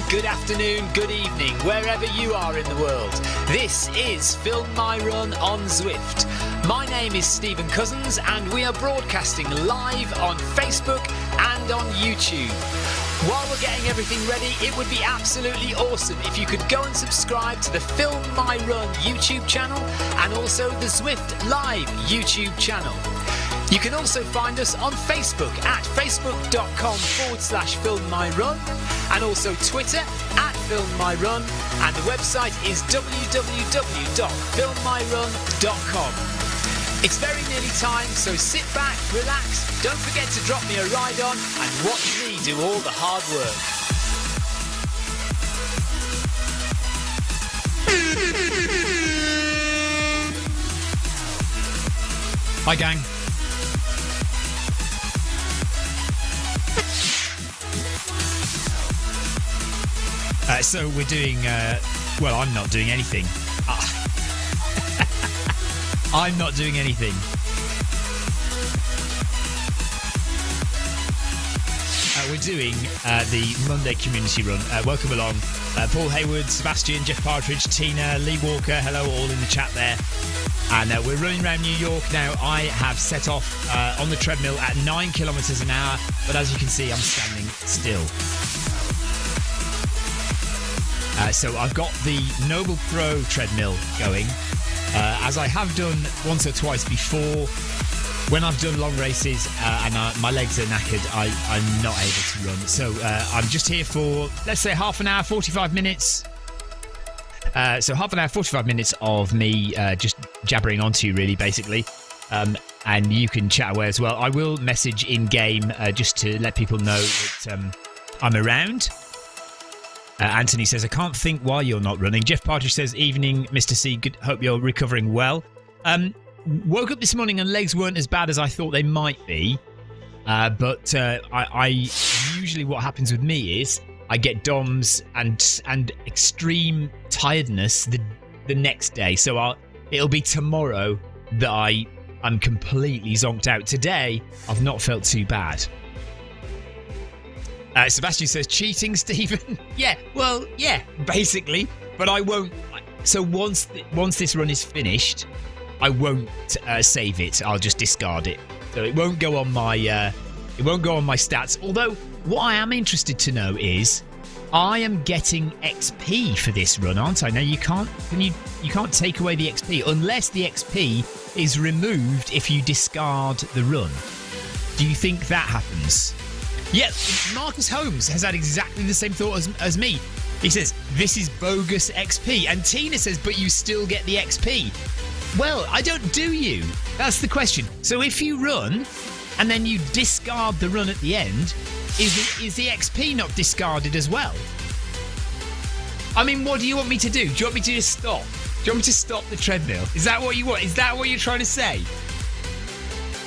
good afternoon, good evening, wherever you are in the world. This is Film My Run on Zwift. My name is Stephen Cousins and we are broadcasting live on Facebook and on YouTube. While we're getting everything ready, it would be absolutely awesome if you could go and subscribe to the Film My Run YouTube channel and also the Zwift Live YouTube channel. You can also find us on Facebook at facebook.com/filmmyrun and also Twitter at filmmyrun, and the website is www.filmmyrun.com. It's very nearly time, so sit back, relax, don't forget to drop me a ride on and watch me do all the hard work. Hi gang. So we're doing, well, I'm not doing anything. I'm not doing anything. We're doing the Monday community run. Welcome along. Paul Hayward, Sebastian, Jeff Partridge, Tina, Lee Walker, hello all in the chat there. And we're running around New York now. I have set off on the treadmill at 9 kilometres an hour, but as you can see, I'm standing still. So I've got the Noble Pro treadmill going, as I have done once or twice before. When I've done long races and my legs are knackered, I'm not able to run. So I'm just here for, let's say, half an hour, 45 minutes. So half an hour, 45 minutes of me just jabbering onto you, really, basically. And you can chat away as well. I will message in-game just to let people know that I'm around. Anthony says, I can't think why you're not running. Jeff Partridge says, evening, Mr. C. Good, hope you're recovering well. Woke up this morning and legs weren't as bad as I thought they might be. But I usually what happens with me is I get DOMS and extreme tiredness the next day. So it'll be tomorrow that I'm completely zonked out. Today, I've not felt too bad. Sebastian says, cheating, Stephen? Yeah, basically. But I won't. So once this run is finished, I won't save it. I'll just discard it. So it won't go on my stats. Although what I am interested to know is, I am getting XP for this run, aren't I? Now you can't take away the XP unless the XP is removed if you discard the run. Do you think that happens? Yeah, Marcus Holmes has had exactly the same thought as me. He says, this is bogus XP. And Tina says, but you still get the XP. Well, I don't do you. That's the question. So if you run and then you discard the run at the end, is the XP not discarded as well? I mean, what do you want me to do? Do you want me to just stop? Do you want me to stop the treadmill? Is that what you want? Is that what you're trying to say?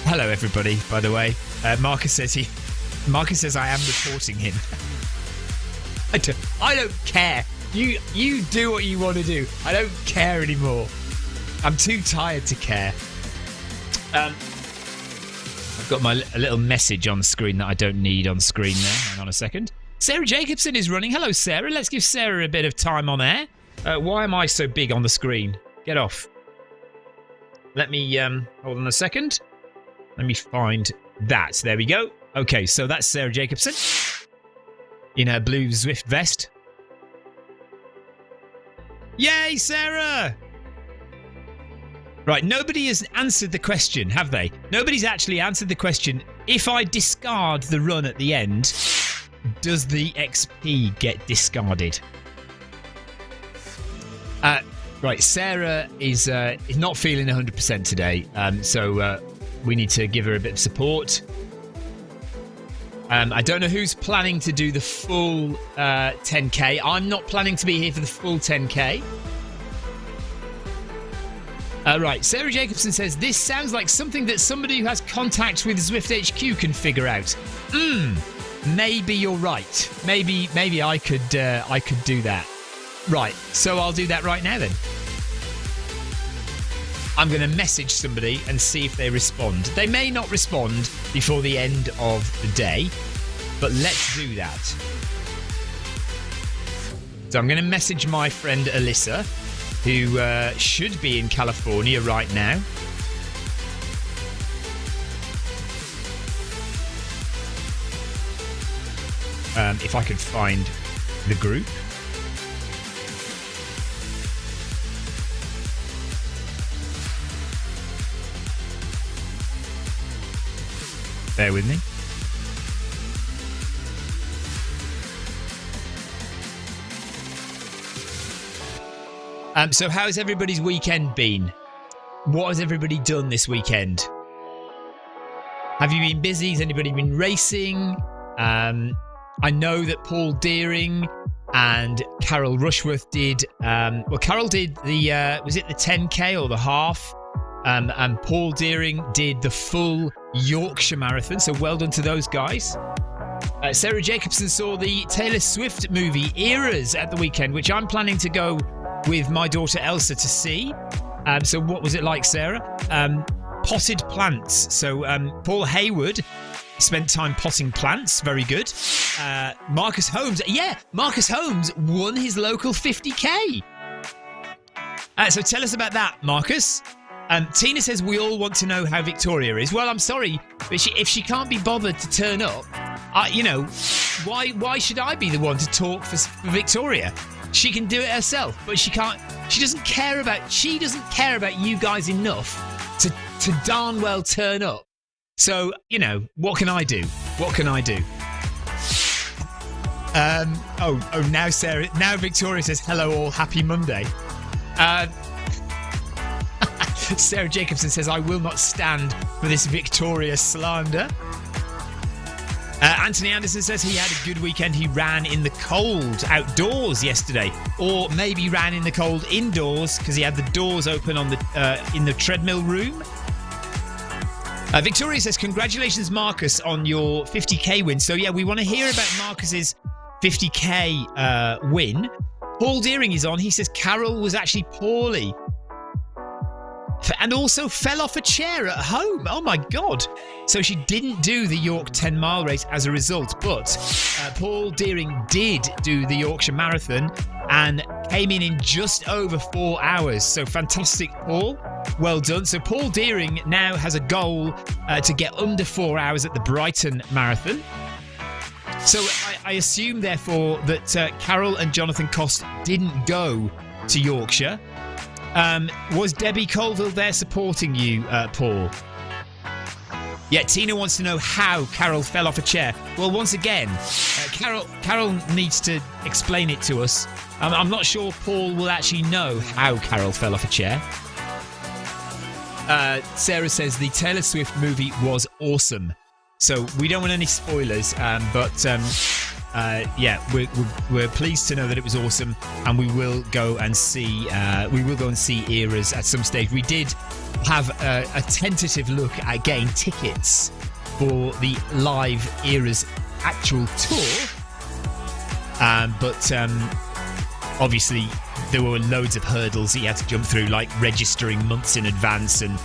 Hello, everybody, by the way. Marcus says I am reporting him. I don't care. You do what you want to do. I don't care anymore. I'm too tired to care. I've got a little message on screen that I don't need on screen there. Hang on a second. Sarah Jacobson is running. Hello, Sarah. Let's give Sarah a bit of time on air. Why am I so big on the screen? Get off. Let me hold on a second. Let me find that. There we go. Okay, so that's Sarah Jacobson in her blue Zwift vest. Yay, Sarah! Right, nobody has answered the question, have they? Nobody's actually answered the question. If I discard the run at the end, does the XP get discarded? Right, Sarah is not feeling 100% today, so we need to give her a bit of support. I don't know who's planning to do the full 10k. I'm not planning to be here for the full 10k. Right, Sarah Jacobson says, this sounds like something that somebody who has contact with Zwift HQ can figure out. Maybe you're right. Maybe I could do that. Right, so I'll do that right now then. I'm going to message somebody and see if they respond. They may not respond before the end of the day, but let's do that. So I'm going to message my friend Alyssa, who should be in California right now. If I could find the group. Bear with me. So how's everybody's weekend been? What has everybody done this weekend? Have you been busy? Has anybody been racing? I know that Paul Deering and Carol Rushworth did. Carol did the was it the 10K or the half? And Paul Deering did the full Yorkshire Marathon. So well done to those guys. Sarah Jacobson saw the Taylor Swift movie Eras at the weekend, which I'm planning to go with my daughter Elsa to see. So what was it like, Sarah? Potted plants. So Paul Hayward spent time potting plants. Very good. Marcus Holmes. Yeah, Marcus Holmes won his local 50K. So tell us about that, Marcus. Tina says we all want to know how Victoria is. Well, I'm sorry, but if she can't be bothered to turn up, why should I be the one to talk for Victoria? She can do it herself, but she can't. She doesn't care about you guys enough to darn well turn up. So, what can I do? What can I do? Now Victoria says, hello all, happy Monday. Sarah Jacobson says, I will not stand for this Victoria slander. Anthony Anderson says he had a good weekend. He ran in the cold outdoors yesterday, or maybe ran in the cold indoors because he had the doors open on in the treadmill room. Victoria says, congratulations, Marcus, on your 50k win. So, yeah, we want to hear about Marcus's 50k win. Paul Deering is on. He says Carol was actually poorly and also fell off a chair at home. Oh, my God. So she didn't do the York 10-mile race as a result. But Paul Deering did do the Yorkshire Marathon and came in just over 4 hours. So fantastic, Paul. Well done. So Paul Deering now has a goal to get under 4 hours at the Brighton Marathon. So I assume, therefore, that Carol and Jonathan Cost didn't go to Yorkshire. Was Debbie Colville there supporting you, Paul? Yeah, Tina wants to know how Carol fell off a chair. Well, once again, Carol needs to explain it to us. I'm not sure Paul will actually know how Carol fell off a chair. Sarah says the Taylor Swift movie was awesome. So we don't want any spoilers, but we're pleased to know that it was awesome, and we will go and see Eras at some stage. We did have a tentative look at getting tickets for the live Eras actual tour, but obviously there were loads of hurdles that you had to jump through, like registering months in advance and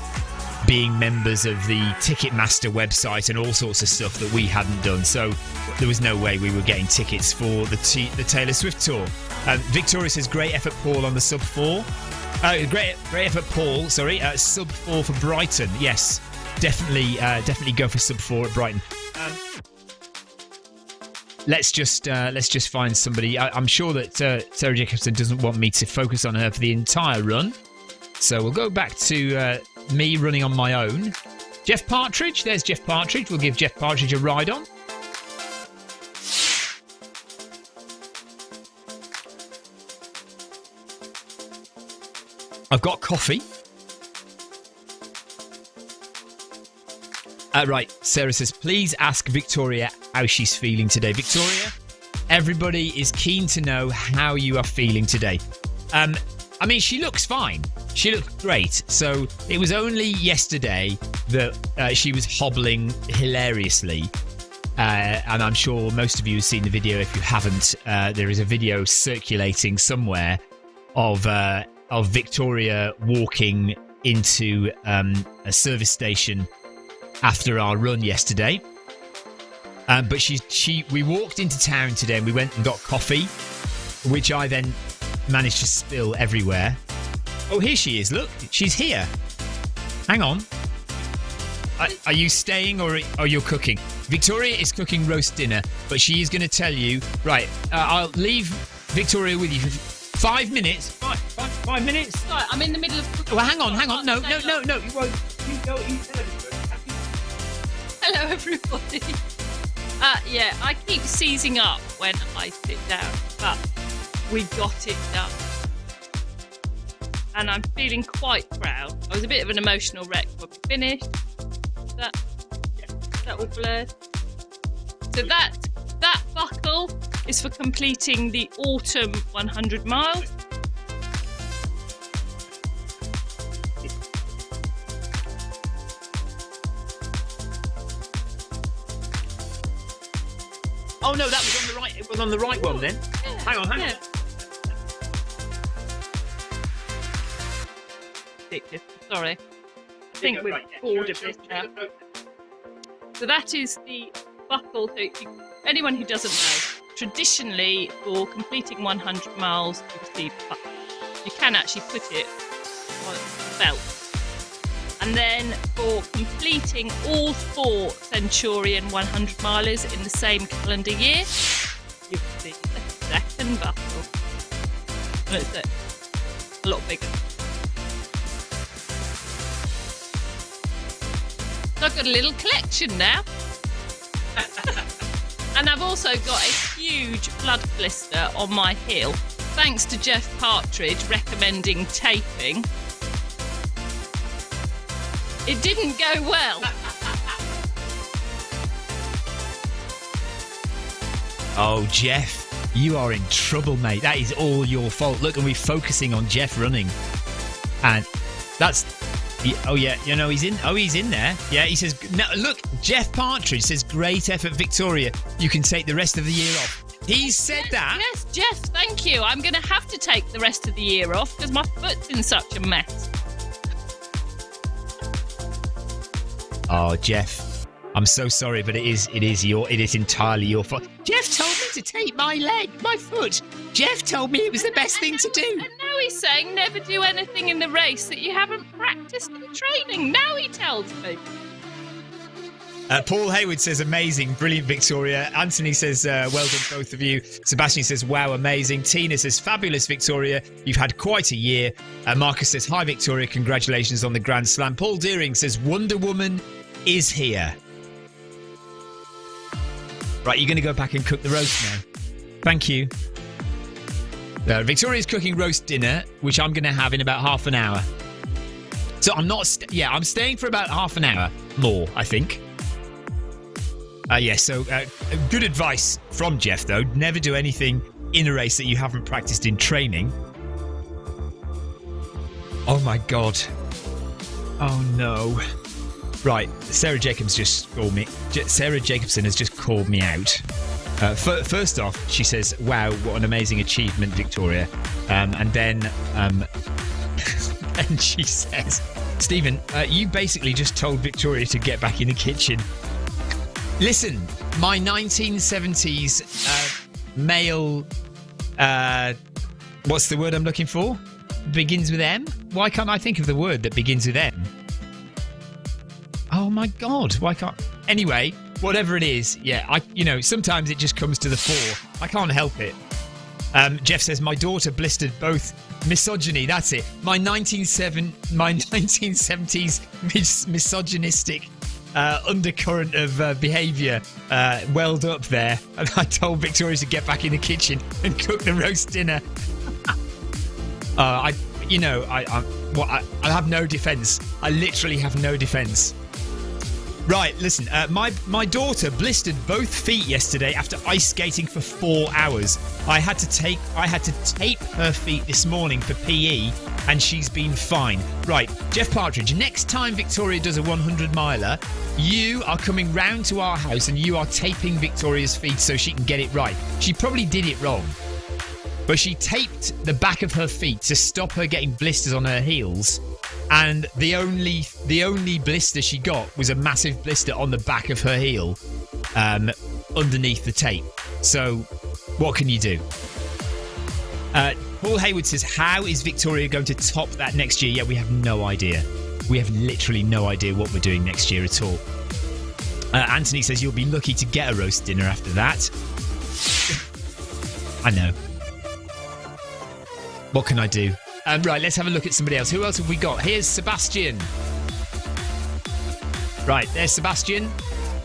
being members of the Ticketmaster website and all sorts of stuff that we hadn't done. So there was no way we were getting tickets for the Taylor Swift tour. Victoria says, great effort, Paul, on the sub 4. Great effort, Paul. Sorry, sub 4 for Brighton. Yes, definitely go for sub 4 at Brighton. Let's just find somebody. I'm sure that Sarah Jacobson doesn't want me to focus on her for the entire run, so we'll go back to me running on my own. Jeff Partridge. There's Jeff Partridge. We'll give Jeff Partridge a ride on. I've got coffee. Right, Sarah says, please ask Victoria how she's feeling today. Victoria, everybody is keen to know how you are feeling today. I mean, she looks fine. She looks great. So it was only yesterday that she was hobbling hilariously. And I'm sure most of you have seen the video. If you haven't, there is a video circulating somewhere of Victoria walking into a service station after our run yesterday. But we walked into town today and we went and got coffee. which I then managed to spill everywhere. Oh, here she is. Look, she's here. Hang on. Are you staying or are you cooking? Victoria is cooking roast dinner, but she is going to tell you. Right, I'll leave Victoria with you for 5 minutes. 5 minutes? Sorry, I'm in the middle of cooking. Well, hang on. No. You won't. You go eat. Hello, everybody. Yeah, I keep seizing up when I sit down, but we got it done. And I'm feeling quite proud. I was a bit of an emotional wreck when we finished. That all blurred. So that buckle is for completing the autumn 100 miles. Oh no, that was on the right. It was on the right one then. Yeah, Hang on. yeah. Ridiculous. Sorry. I think we're bored of this now. So that is the buckle. So anyone who doesn't know, traditionally for completing 100 miles, you receive a buckle. You can actually put it on a belt. And then for completing all 4 Centurion 100 milers in the same calendar year, you receive a second buckle. And it's a lot bigger. So I've got a little collection now. And I've also got a huge blood blister on my heel, thanks to Jeff Partridge recommending taping. It didn't go well. Oh, Jeff, you are in trouble, mate. That is all your fault. Look, and we're focusing on Jeff running. And that's... Oh, yeah, you know, he's in there. Yeah, he says... No, look, Jeff Partridge says, great effort, Victoria. You can take the rest of the year off. He said that. Yes, Jeff, thank you. I'm going to have to take the rest of the year off because my foot's in such a mess. Oh, Jeff, I'm so sorry, but it is entirely your fault. Jeff told me to tape my foot. Jeff told me it was the best thing to do. And now he's saying never do anything in the race that you haven't practiced in training. Now he tells me. Paul Hayward says, amazing, brilliant, Victoria. Anthony says, well done, both of you. Sebastian says, wow, amazing. Tina says, fabulous, Victoria. You've had quite a year. Marcus says, hi, Victoria. Congratulations on the Grand Slam. Paul Deering says, Wonder Woman is here. Right, you're going to go back and cook the roast now. Thank you. Victoria's cooking roast dinner, which I'm going to have in about half an hour. So I'm not... I'm staying for about half an hour more, I think. So good advice from Jeff, though. Never do anything in a race that you haven't practiced in training. Oh, my God. Oh, no. Right, Sarah Jacobson has just called me out. First off, she says, wow, what an amazing achievement, Victoria. And then and she says, Stephen, you basically just told Victoria to get back in the kitchen. Listen, my 1970s male, what's the word I'm looking for? Begins with M? Why can't I think of the word that begins with M? Oh my God, why can't... Anyway, whatever it is, sometimes it just comes to the fore. I can't help it. Jeff says, my daughter blistered both misogyny, that's it. My 1970s misogynistic undercurrent of behaviour welled up there, and I told Victoria to get back in the kitchen and cook the roast dinner. I have no defence. I literally have no defence. Right, listen, my daughter blistered both feet yesterday after ice skating for 4 hours. I had to tape her feet this morning for PE, and she's been fine. Right, Jeff Partridge, next time Victoria does a 100 miler, you are coming round to our house and you are taping Victoria's feet so she can get it right. She probably did it wrong, but she taped the back of her feet to stop her getting blisters on her heels. And the only blister she got was a massive blister on the back of her heel, underneath the tape. So, what can you do? Paul Haywood says, how is Victoria going to top that next year? Yeah, we have no idea. We have literally no idea what we're doing next year at all. Anthony says, you'll be lucky to get a roast dinner after that. I know. What can I do? Right, let's have a look at somebody else. Who else have we got? Here's Sebastian. Right, there's Sebastian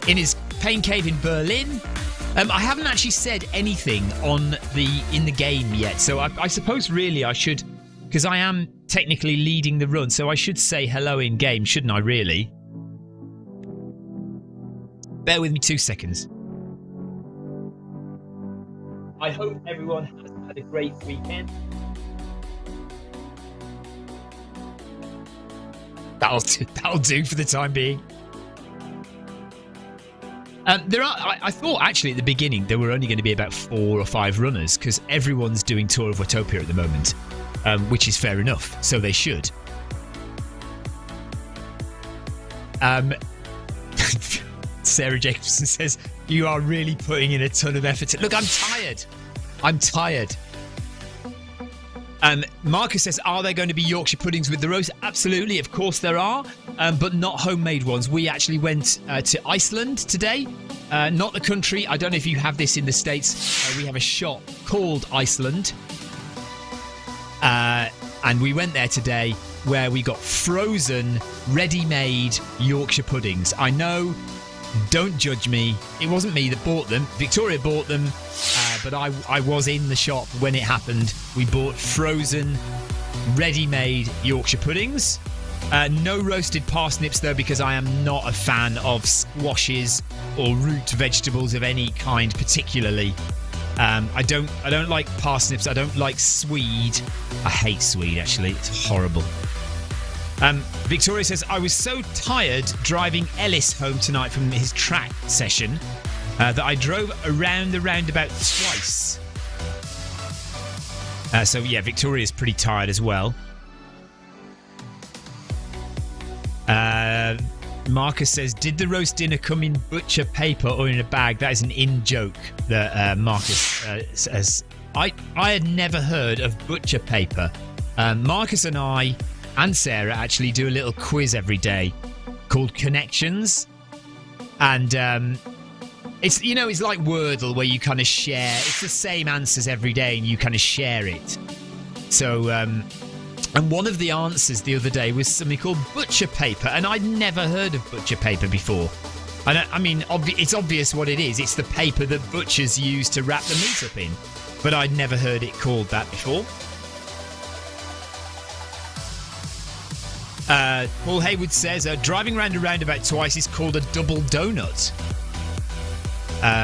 in his pain cave in Berlin. I haven't actually said anything in the game yet, so I suppose really I should, because I am technically leading the run, so I should say hello in game, shouldn't I? Really? Bear with me 2 seconds. I hope everyone has had a great weekend. That'll do for the time being. I thought actually at the beginning there were only going to be about 4 or 5 runners because everyone's doing Tour of Watopia at the moment, which is fair enough. So they should. Sarah Jacobson says, you are really putting in a ton of effort. Look, I'm tired. Marcus says, are there going to be Yorkshire puddings with the roast? Absolutely, of course there are, but not homemade ones. We actually went to Iceland today, not the country. I don't know if you have this in the States. We have a shop called Iceland, and we went there today where we got frozen, ready-made Yorkshire puddings. I know, don't judge me. It wasn't me that bought them. Victoria bought them. But I was in the shop when it happened. We bought frozen, ready-made Yorkshire puddings. No roasted parsnips, though, because I am not a fan of squashes or root vegetables of any kind, particularly. I don't like parsnips. I don't like swede. I hate swede, actually. It's horrible. Victoria says, I was so tired driving Ellis home tonight from his track session that I drove around the roundabout twice. So yeah, Victoria's pretty tired as well. Marcus says, did the roast dinner come in butcher paper or in a bag? That is an in-joke that Marcus says. I had never heard of butcher paper. Marcus and I and Sarah actually do a little quiz every day called Connections. And it's like Wordle where you kind of share. It's the same answers every day and you kind of share it. So, and one of the answers the other day was something called butcher paper, and I'd never heard of butcher paper before. It's obvious what it is. It's the paper that butchers use to wrap the meat up in, but I'd never heard it called that before. Paul Haywood says, driving round a roundabout twice is called a double donut.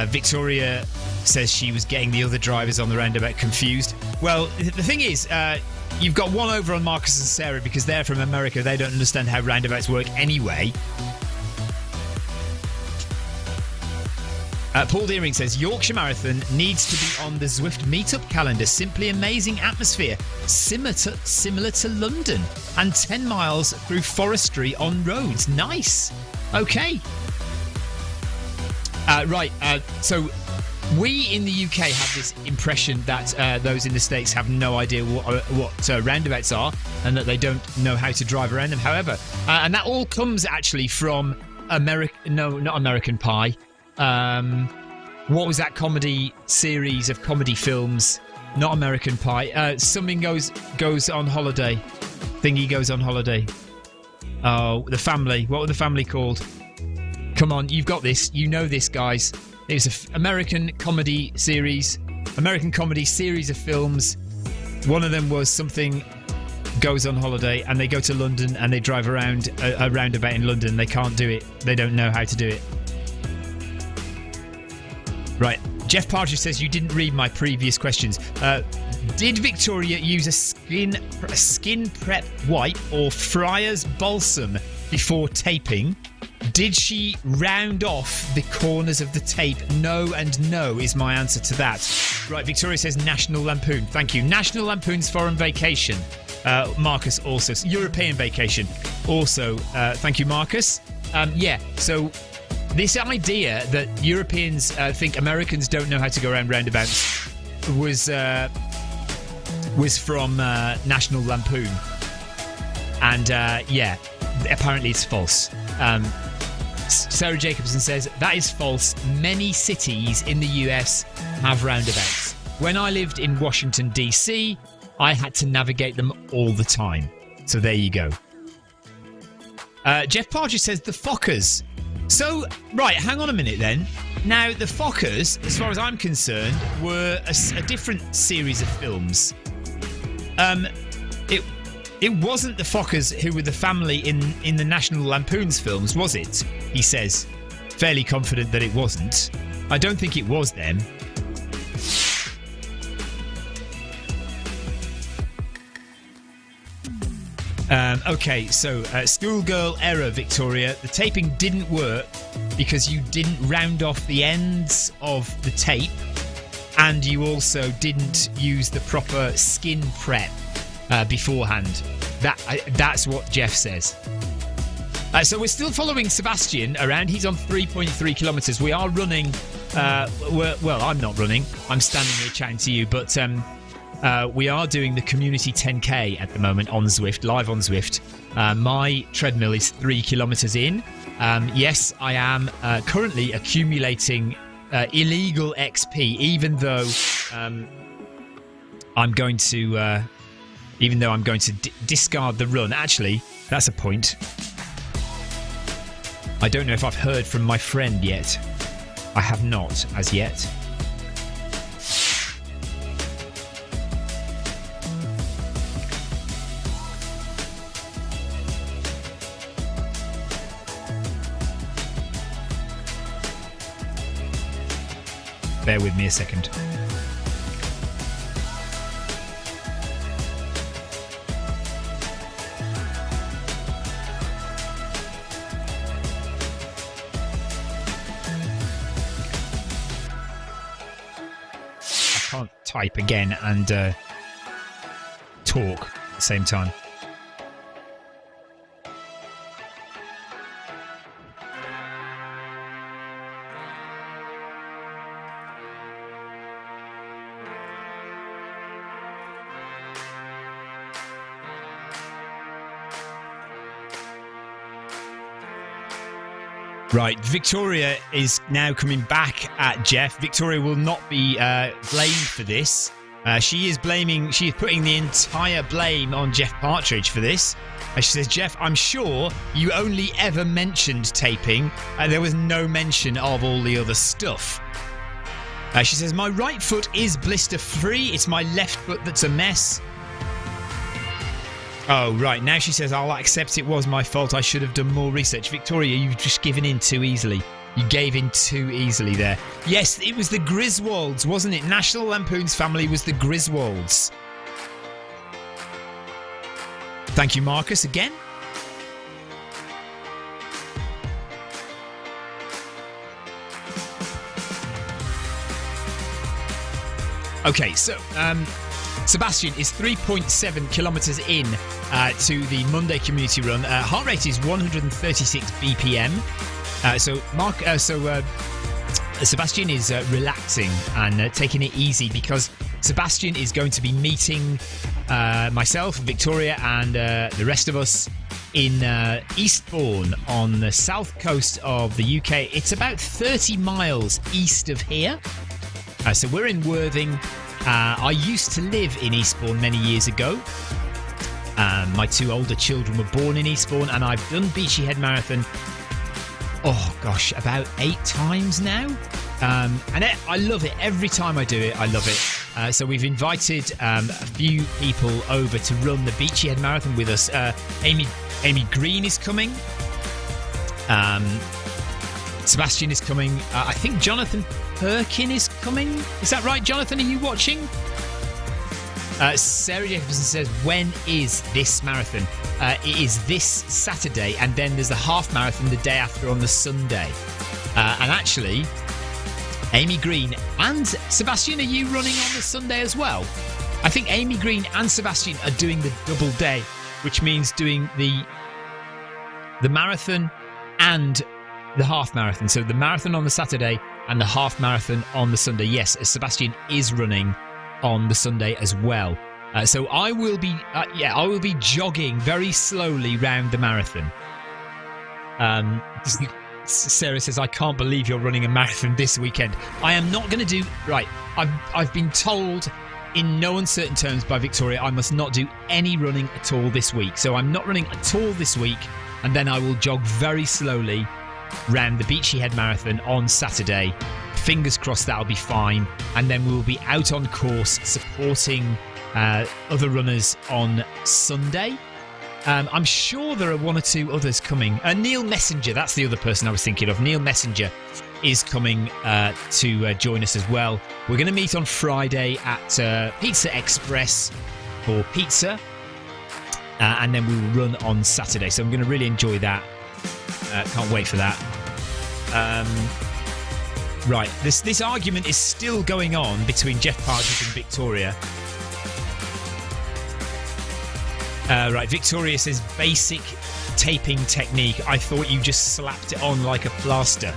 Victoria says she was getting the other drivers on the roundabout confused. Well, the thing is, you've got one over on Marcus and Sarah because they're from America. They don't understand how roundabouts work anyway. Paul Deering says, Yorkshire Marathon needs to be on the Zwift meetup calendar. Simply amazing atmosphere. Similar to London. And 10 miles through forestry on roads. Nice. Okay. Right. So we in the UK have this impression that those in the States have no idea what roundabouts are and that they don't know how to drive around them. However, and that all comes actually from not American Pie. What was that comedy series of comedy films? Not American Pie. Something goes on holiday. Thingy goes on holiday. Oh, The Family. What were The Family called? Come on, you've got this. You know this, guys. It was an American comedy series of films. One of them was something goes on holiday, and they go to London and they drive around a roundabout in London. They can't do it. They don't know how to do it. Right. Jeff Partridge says, you didn't read my previous questions. Did Victoria use a skin prep wipe or Friar's balsam before taping? Did she round off the corners of the tape? No and no is my answer to that. Right, Victoria says National Lampoon. Thank you. National Lampoon's Foreign Vacation. Marcus also. European Vacation. Also, thank you, Marcus. Yeah, so this idea that Europeans think Americans don't know how to go around roundabouts was was from National Lampoon. And yeah, apparently it's false. Sarah Jacobson says, that is false. Many cities in the US have roundabouts. When I lived in Washington, D.C., I had to navigate them all the time. So there you go. Jeff Partridge says, the Fockers. So, right, hang on a minute then. Now, the Fockers, as far as I'm concerned, were a different series of films. It wasn't the Fockers who were the family in the National Lampoon's films, was it? He says, fairly confident that it wasn't. I don't think it was them. Okay, so schoolgirl error, Victoria. The taping didn't work because you didn't round off the ends of the tape, and you also didn't use the proper skin prep beforehand. That's what Jeff says. So we're still following Sebastian around. He's on 3.3 kilometres. We are running. Well, I'm not running. I'm standing here chatting to you, but we are doing the community 10K at the moment on Zwift, live on Zwift. My treadmill is 3 kilometres in. Yes, I am currently accumulating illegal XP, even though I'm going to discard the run. Actually, that's a point. I don't know if I've heard from my friend yet. I have not as yet. Bear with me a second. I can't type again and talk at the same time. Right, Victoria is now coming back at Jeff. Victoria will not be blamed for this. She is putting the entire blame on Jeff Partridge for this. She says, Jeff, I'm sure you only ever mentioned taping. There was no mention of all the other stuff. She says, my right foot is blister free. It's my left foot that's a mess. Oh, right. Now she says, I'll accept it was my fault. I should have done more research. Victoria, you've just given in too easily. You gave in too easily there. Yes, it was the Griswolds, wasn't it? National Lampoon's family was the Griswolds. Thank you, Marcus, again. Okay, so Sebastian is 3.7 kilometres in to the Monday community run. Heart rate is 136 BPM. Sebastian is relaxing and taking it easy because Sebastian is going to be meeting myself, Victoria, and the rest of us in Eastbourne on the south coast of the UK. It's about 30 miles east of here. So we're in Worthing. I used to live in Eastbourne many years ago. My two older children were born in Eastbourne, and I've done Beachy Head Marathon, oh gosh, about 8 times now. And I love it. Every time I do it, I love it. So we've invited a few people over to run the Beachy Head Marathon with us. Amy Green is coming. Sebastian is coming. I think Jonathan Perkin is coming. Is that right, Jonathan? Are you watching? Sarah Jacobson says, when is this marathon? It is this Saturday, and then there's the half marathon the day after on the Sunday. And actually, Amy Green and Sebastian, are you running on the Sunday as well? I think Amy Green and Sebastian are doing the double day, which means doing the marathon and the half marathon. So the marathon on the Saturday and the half marathon on the Sunday. Yes, Sebastian is running on the Sunday as well. So I will be, I will be jogging very slowly round the marathon. Sarah says, I can't believe you're running a marathon this weekend. I am not going to do... Right, I've been told in no uncertain terms by Victoria I must not do any running at all this week. So I'm not running at all this week, and then I will jog very slowly round the Beachy Head Marathon on Saturday. Fingers crossed that'll be fine. And then we will be out on course supporting other runners on Sunday. I'm sure there are one or two others coming. Neil Messenger, that's the other person I was thinking of. Neil Messenger is coming to join us as well. We're going to meet on Friday at Pizza Express for pizza. And then we will run on Saturday. So I'm going to really enjoy that. Can't wait for that. Right, this argument is still going on between Jeff Partridge and Victoria. Right, Victoria says basic taping technique. I thought you just slapped it on like a plaster.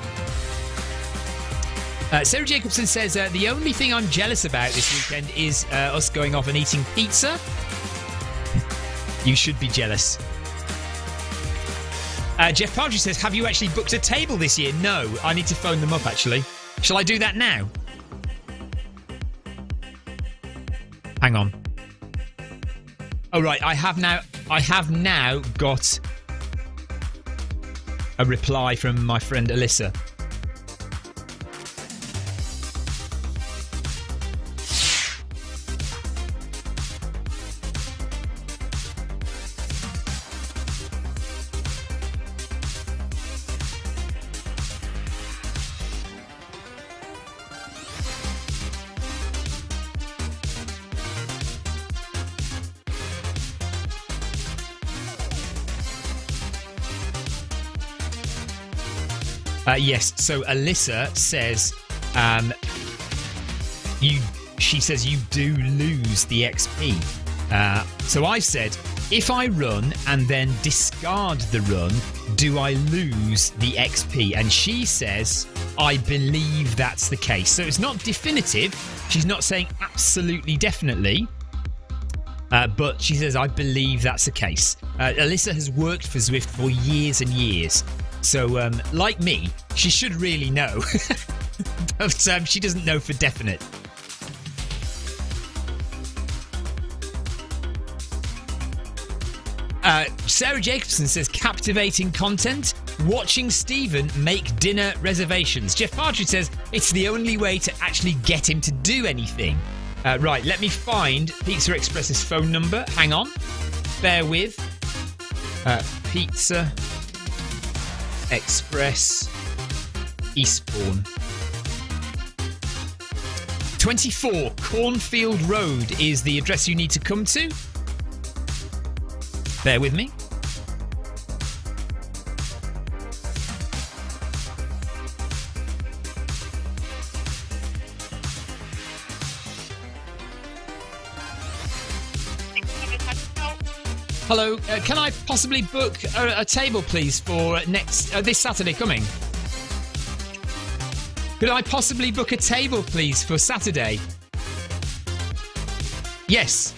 Sarah Jacobson says the only thing I'm jealous about this weekend is us going off and eating pizza. You should be jealous. Jeff Partridge says, have you actually booked a table this year? No, I need to phone them up actually. Shall I do that now? Hang on. Oh right, I have now got a reply from my friend Alyssa. Yes, so Alyssa says she says you do lose the XP. So I said, if I run and then discard the run, do I lose the XP? And she says, I believe that's the case. So it's not definitive. She's not saying absolutely definitely. But she says, I believe that's the case. Alyssa has worked for Zwift for years and years. So, like me, she should really know. But she doesn't know for definite. Sarah Jacobson says, captivating content. Watching Stephen make dinner reservations. Jeff Partridge says, it's the only way to actually get him to do anything. Right, let me find Pizza Express's phone number. Hang on. Bear with. Pizza Express Eastbourne. 24 Cornfield Road is the address you need to come to. Bear with me. Hello, can I possibly book a table, please, for this Saturday coming? Could I possibly book a table, please, for Saturday? Yes.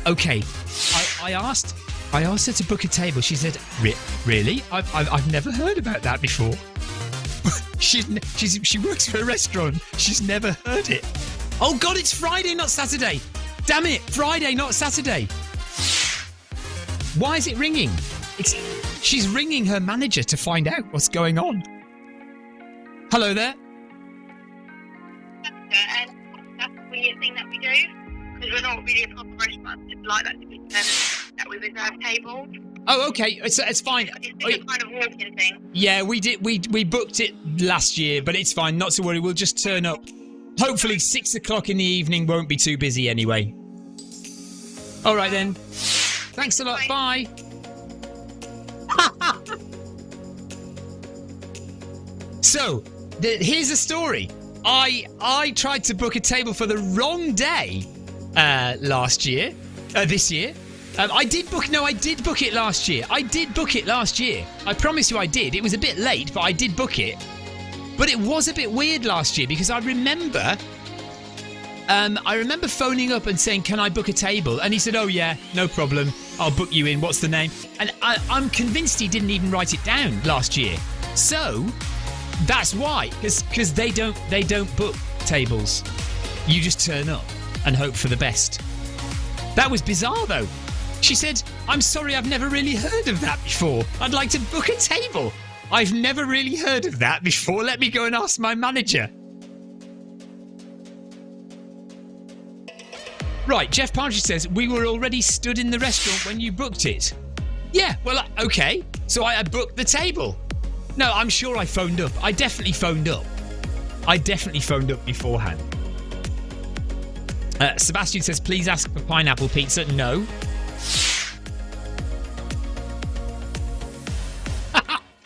Okay, I asked her to book a table. She said, "Really? I've never heard about that before." She works for a restaurant. She's never heard it. Oh God, it's Friday, not Saturday. Damn it, Friday, not Saturday. Why is it ringing? She's ringing her manager to find out what's going on. Hello there. And that's the weird thing that we do, because we're not really a proper restaurant. It's like that to be that we reserve tables. Oh, okay. It's fine. It's a kind of walking thing. Yeah, we did. We booked it last year, but it's fine. Not to worry. We'll just turn up. Hopefully 6 o'clock in the evening won't be too busy anyway. All right then. Thanks a lot. Bye. So, here's the story. I tried to book a table for the wrong day this year. I did book it last year. I promise you I did. It was a bit late, but I did book it. But it was a bit weird last year because I remember phoning up and saying, can I book a table? And he said, oh yeah, no problem. I'll book you in. What's the name? And I'm convinced he didn't even write it down last year. So that's why, because they don't book tables. You just turn up and hope for the best. That was bizarre though. She said, I'm sorry, I've never really heard of that before. I'd like to book a table. I've never really heard of that before. Let me go and ask my manager. Right, Jeff Partridge says, we were already stood in the restaurant when you booked it. Yeah, well, okay. So I booked the table. No, I'm sure I phoned up. I definitely phoned up beforehand. Sebastian says, please ask for pineapple pizza. No.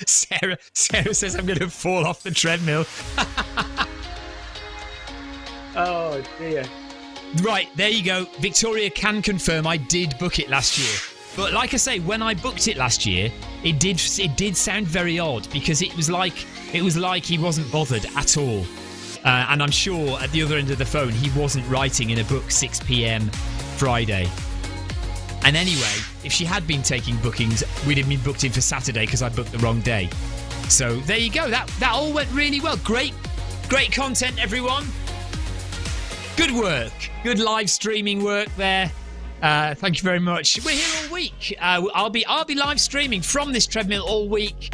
Sarah says, I'm going to fall off the treadmill. Oh, dear. Right, there you go. Victoria can confirm I did book it last year. But like I say, when I booked it last year, it did sound very odd because it was like he wasn't bothered at all. And I'm sure at the other end of the phone, he wasn't writing in a book 6 p.m. Friday. And anyway, if she had been taking bookings, we'd have been booked in for Saturday because I booked the wrong day. So there you go. That all went really well. Great content, everyone. Good work. Good live streaming work there. Thank you very much. We're here all week. I'll be live streaming from this treadmill all week.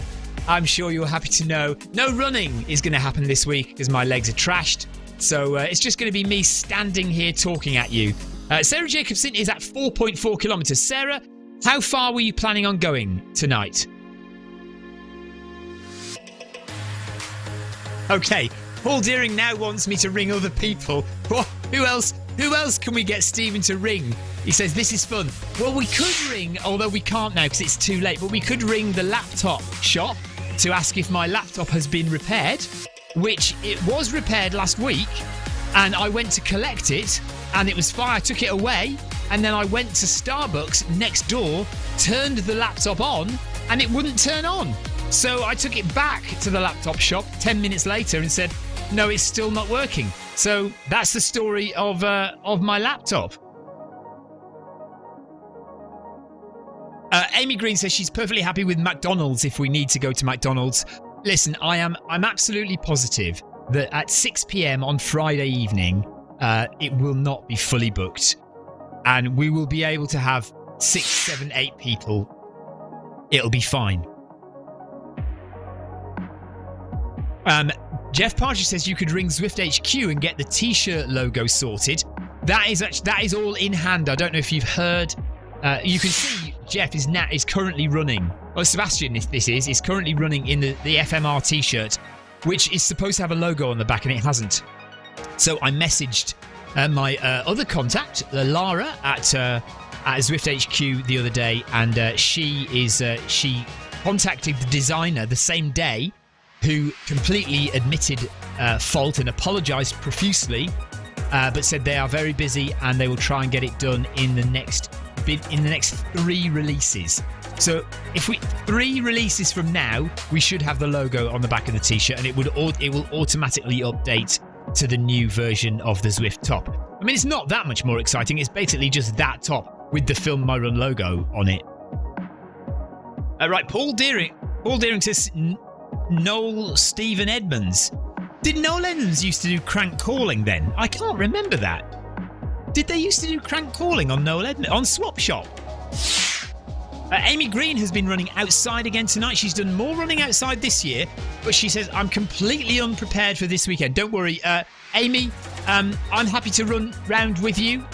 I'm sure you're happy to know. No running is going to happen this week because my legs are trashed. So it's just going to be me standing here talking at you. Sarah Jacobson is at 4.4 kilometres. Sarah, how far were you planning on going tonight? Okay, Paul Deering now wants me to ring other people. Who else can we get Stephen to ring? He says, this is fun. Well, we could ring, although we can't now because it's too late, but we could ring the laptop shop to ask if my laptop has been repaired, which it was repaired last week, and I went to collect it, and it was fine. I took it away, and then I went to Starbucks next door, turned the laptop on, and it wouldn't turn on. So I took it back to the laptop shop 10 minutes later and said, no, it's still not working. So that's the story of my laptop. Amy Green says she's perfectly happy with McDonald's if we need to go to McDonald's. Listen, I'm absolutely positive that at 6 p.m. on Friday evening, it will not be fully booked. And we will be able to have 6, 7, 8 people. It'll be fine. Jeff Partridge says you could ring Zwift HQ and get the t-shirt logo sorted. That is all in hand. I don't know if you've heard. You can see Jeff is currently running. Well, Sebastian, if this is currently running in the FMR t-shirt, which is supposed to have a logo on the back and it hasn't. So I messaged my other contact, Lara at Zwift HQ the other day, and she contacted the designer the same day, who completely admitted fault and apologised profusely, but said they are very busy and they will try and get it done in the next 3 releases. So if 3 releases from now, we should have the logo on the back of the t-shirt, and it will automatically update to the new version of the Zwift top. I mean, it's not that much more exciting. It's basically just that top with the Film My Run logo on it. Right, Paul Deering says Noel Stephen Edmonds. Did Noel Edmonds used to do crank calling then? I can't remember that. Did they used to do crank calling on Noel Edmonds on Swap Shop? Amy Green has been running outside again tonight. She's done more running outside this year, but she says, I'm completely unprepared for this weekend. Don't worry, Amy, I'm happy to run round with you.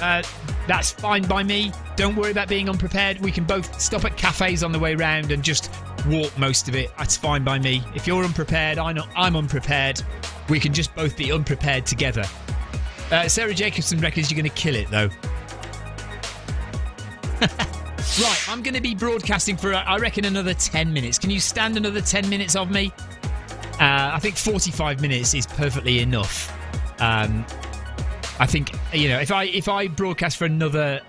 That's fine by me. Don't worry about being unprepared. We can both stop at cafes on the way round and just walk most of it. That's fine by me. If you're unprepared, I'm unprepared. We can just both be unprepared together. Sarah Jacobson reckons you're going to kill it, though. Right, I'm going to be broadcasting for, I reckon, another 10 minutes. Can you stand another 10 minutes of me? I think 45 minutes is perfectly enough. I think, if I broadcast for another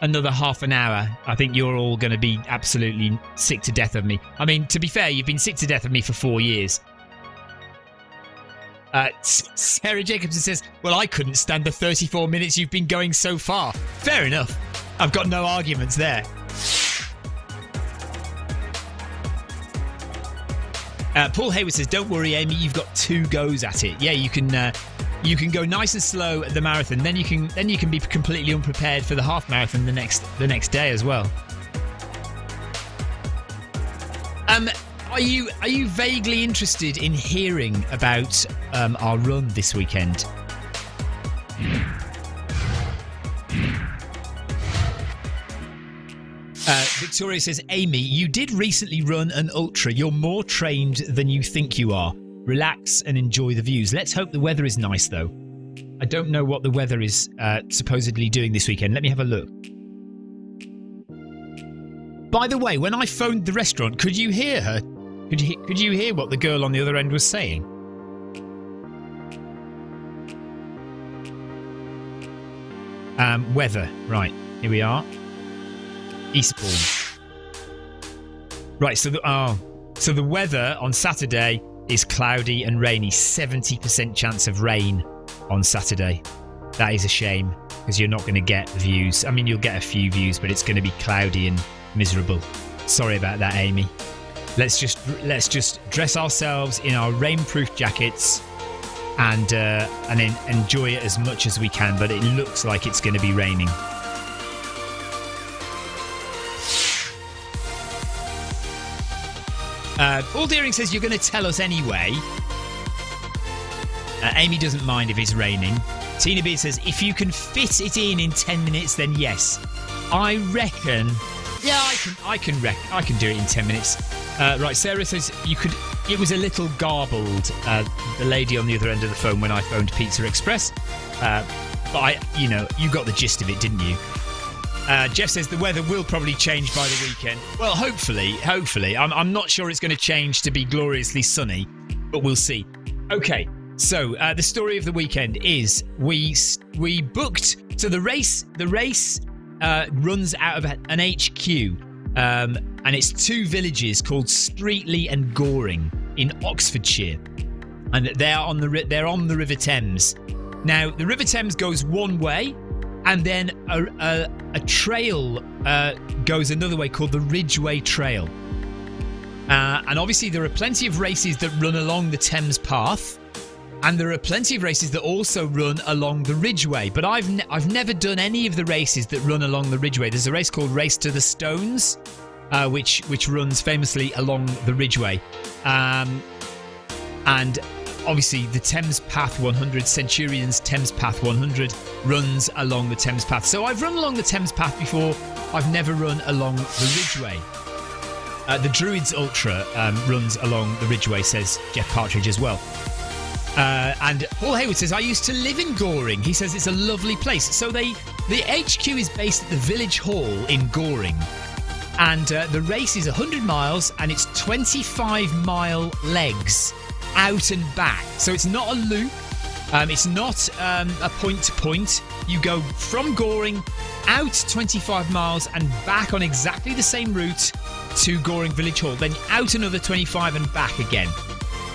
another half an hour, I think you're all going to be absolutely sick to death of me. I mean, to be fair, you've been sick to death of me for 4 years. Sarah Jacobson says, well, I couldn't stand the 34 minutes you've been going so far. Fair enough. I've got no arguments there. Paul Hayward says, don't worry, Amy, you've got 2 goes at it. Yeah, you can go nice and slow at the marathon, then you can be completely unprepared for the half marathon the next day as well. Are you vaguely interested in hearing about our run this weekend? Victoria says, Amy, you did recently run an ultra. You're more trained than you think you are. Relax and enjoy the views. Let's hope the weather is nice, though. I don't know what the weather is supposedly doing this weekend. Let me have a look. By the way, when I phoned the restaurant, could you hear her? Could you hear what the girl on the other end was saying? Weather. Right, here we are. Eastbourne. Right, so the weather on Saturday is cloudy and rainy. 70% chance of rain on Saturday. That is a shame because you're not going to get views. I mean, you'll get a few views, but it's going to be cloudy and miserable. Sorry about that, Amy. Let's just dress ourselves in our rainproof jackets and then enjoy it as much as we can. But it looks like it's going to be raining. Paul Deering says you're going to tell us anyway. Amy doesn't mind if it's raining. Tina B says if you can fit it in 10 minutes, then yes. I reckon. Yeah, I can do it in 10 minutes. Right, Sarah says you could. It was a little garbled. The lady on the other end of the phone when I phoned Pizza Express. But you got the gist of it, didn't you? Jeff says the weather will probably change by the weekend. Well, hopefully. I'm not sure it's going to change to be gloriously sunny, but we'll see. Okay, so the story of the weekend is we booked. So the race runs out of an HQ, and it's 2 villages called Streatley and Goring in Oxfordshire, and they're on the River Thames. Now the River Thames goes one way. And then a trail goes another way called the Ridgeway Trail. And obviously there are plenty of races that run along the Thames Path. And there are plenty of races that also run along the Ridgeway. But I've never done any of the races that run along the Ridgeway. There's a race called Race to the Stones, which runs famously along the Ridgeway. And obviously, the Thames Path 100, Centurion's Thames Path 100, runs along the Thames Path. So I've run along the Thames Path before. I've never run along the Ridgeway. The Druids Ultra runs along the Ridgeway, says Jeff Partridge as well. And Paul Hayward says, I used to live in Goring. He says it's a lovely place. So the HQ is based at the Village Hall in Goring. And the race is 100 miles and it's 25-mile legs. Out and back. So it's not a loop. It's not a point to point. You go from Goring out 25 miles and back on exactly the same route to Goring Village Hall. Then out another 25 and back again.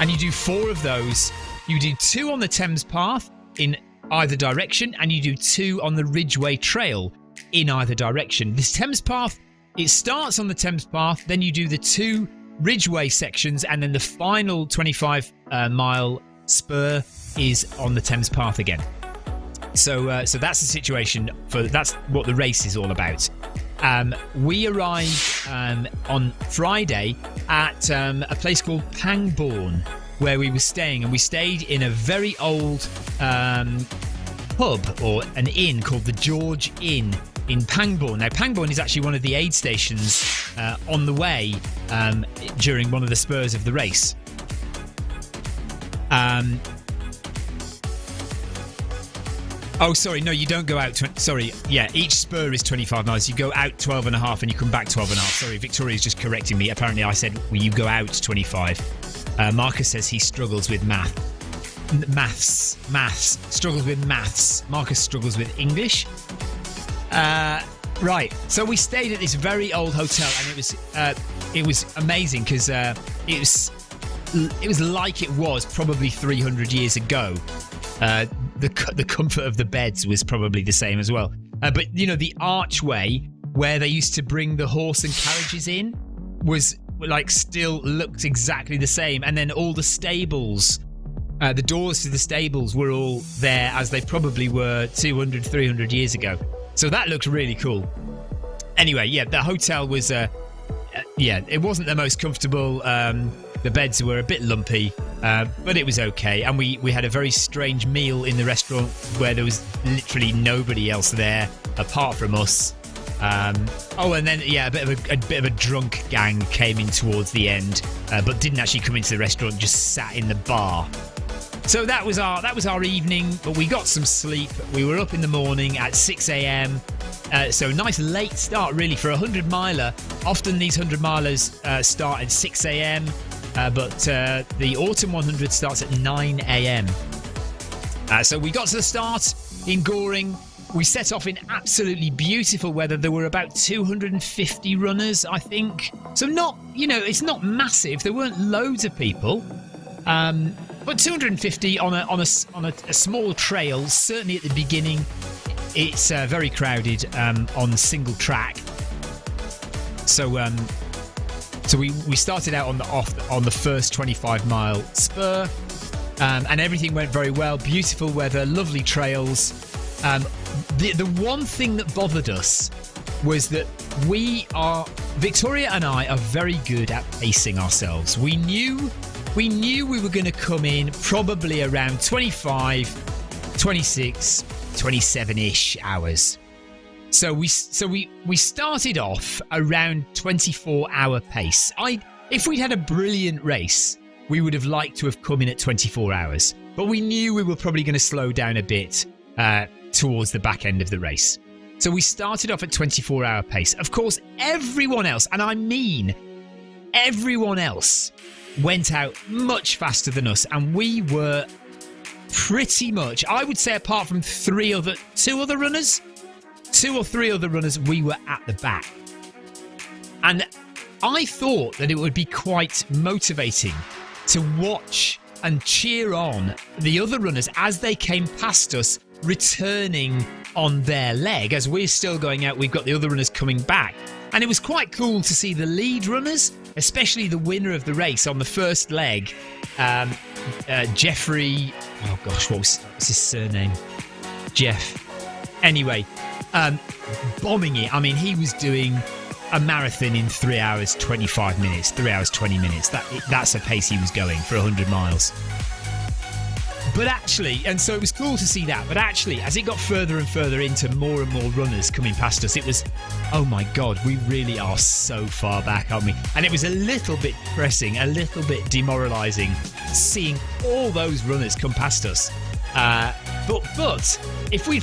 And you do 4 of those. You do 2 on the Thames Path in either direction, and you do 2 on the Ridgeway Trail in either direction. This Thames Path, it starts on the Thames Path, then you do the 2 Ridgeway sections, and then the final 25-mile spur is on the Thames Path again. So that's the situation. That's what the race is all about. We arrived on Friday at a place called Pangbourne, where we were staying, and we stayed in a very old pub or an inn called the George Inn in Pangbourne. Now, Pangbourne is actually one of the aid stations on the way during one of the spurs of the race. Oh, sorry, no, you don't go out. Each spur is 25 miles. You go out 12 and a half and you come back 12 and a half. Sorry, Victoria's just correcting me. Apparently I said, well, you go out 25. Marcus says he struggles with maths. Struggles with maths. Marcus struggles with English. Right, so we stayed at this very old hotel, and it was amazing because it was like it was probably 300 years ago. The comfort of the beds was probably the same as well. But you know, the archway where they used to bring the horse and carriages in was like still looked exactly the same, and then all the stables. The doors to the stables were all there as they probably were 200, 300 years ago. So that looked really cool. Anyway, yeah, the hotel was, it wasn't the most comfortable. The beds were a bit lumpy, but it was okay. And we had a very strange meal in the restaurant where there was literally nobody else there apart from us. And then a bit of a drunk gang came in towards the end, but didn't actually come into the restaurant, just sat in the bar. So that was our evening, but we got some sleep. We were up in the morning at 6 a.m. So nice late start really for a 100-miler. Often these 100-milers start at 6 a.m. But the Autumn 100 starts at 9 a.m. So we got to the start in Goring. We set off in absolutely beautiful weather. There were about 250 runners, I think. So it's not massive. There weren't loads of people. But 250 on a small trail, certainly at the beginning, it's very crowded on single track. So we started out on the first 25-mile spur, and everything went very well. Beautiful weather, lovely trails. The one thing that bothered us was that Victoria and I are very good at pacing ourselves. We knew we were going to come in probably around 25, 26, 27-ish hours. So we started off around 24-hour pace. If we'd had a brilliant race, we would have liked to have come in at 24 hours. But we knew we were probably going to slow down a bit towards the back end of the race. So we started off at 24-hour pace. Of course, everyone else, and I mean everyone else, went out much faster than us, and we were pretty much, I would say, apart from two or three other runners, we were at the back. And I thought that it would be quite motivating to watch and cheer on the other runners as they came past us, returning on their leg. As we're still going out, we've got the other runners coming back. And it was quite cool to see the lead runners, especially the winner of the race on the first leg, Jeffrey. Oh gosh, what was his surname? Jeff. Anyway, bombing it. I mean, he was doing a marathon in 3 hours 25 minutes, 3 hours 20 minutes. That's a pace he was going for 100 miles. But actually, and so it was cool to see that, but actually, as it got further and further into more and more runners coming past us, it was, oh my God, we really are so far back, aren't we? And it was a little bit depressing, a little bit demoralising, seeing all those runners come past us. But if we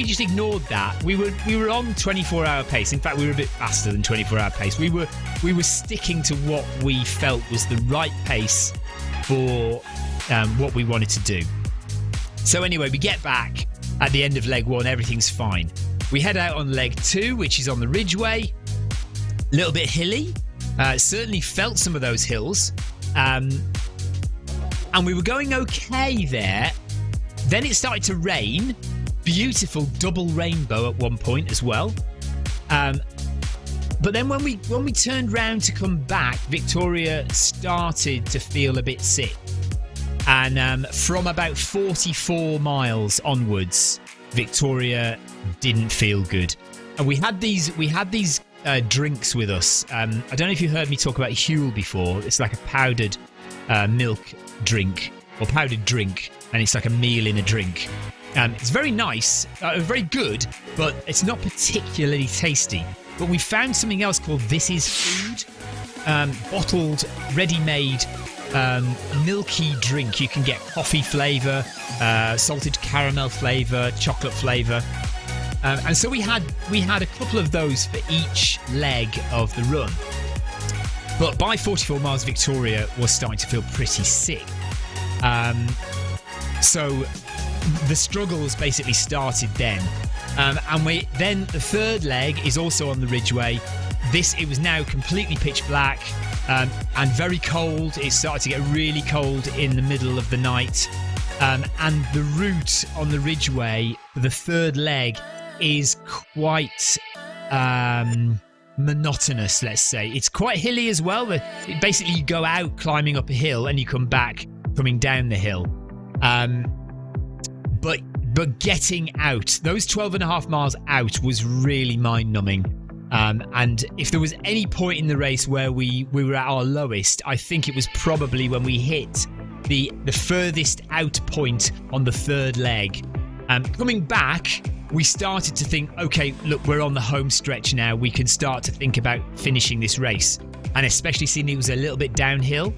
just ignored that, we were on 24-hour pace. In fact, we were a bit faster than 24-hour pace. We were sticking to what we felt was the right pace for what we wanted to do. So anyway, we get back at the end of leg one, everything's fine. We head out on leg two, which is on the Ridgeway, a little bit hilly. Certainly felt some of those hills, and we were going okay there. Then it started to rain. Beautiful double rainbow at one point as well. But then when we turned round to come back, Victoria started to feel a bit sick. And from about 44 miles onwards, Victoria didn't feel good. And we had these drinks with us. I don't know if you heard me talk about Huel before. It's like a powdered milk drink or powdered drink, and it's like a meal in a drink. It's very nice, very good, but it's not particularly tasty. But we found something else called This Is Food, bottled, ready-made, milky drink. You can get coffee flavour, salted caramel flavour, chocolate flavour, and so we had a couple of those for each leg of the run. But by 44 miles, Victoria was starting to feel pretty sick. So the struggles basically started then. And then the third leg is also on the Ridgeway. It was now completely pitch black and very cold. It started to get really cold in the middle of the night. And the route on the Ridgeway for the third leg is quite monotonous, let's say. It's quite hilly as well. Basically, you go out climbing up a hill and you come back coming down the hill. But getting out, those 12.5 miles out was really mind-numbing. And if there was any point in the race where we were at our lowest, I think it was probably when we hit the furthest out point on the third leg. Coming back, we started to think, okay, look, we're on the home stretch now. We can start to think about finishing this race. And especially seeing it was a little bit downhill.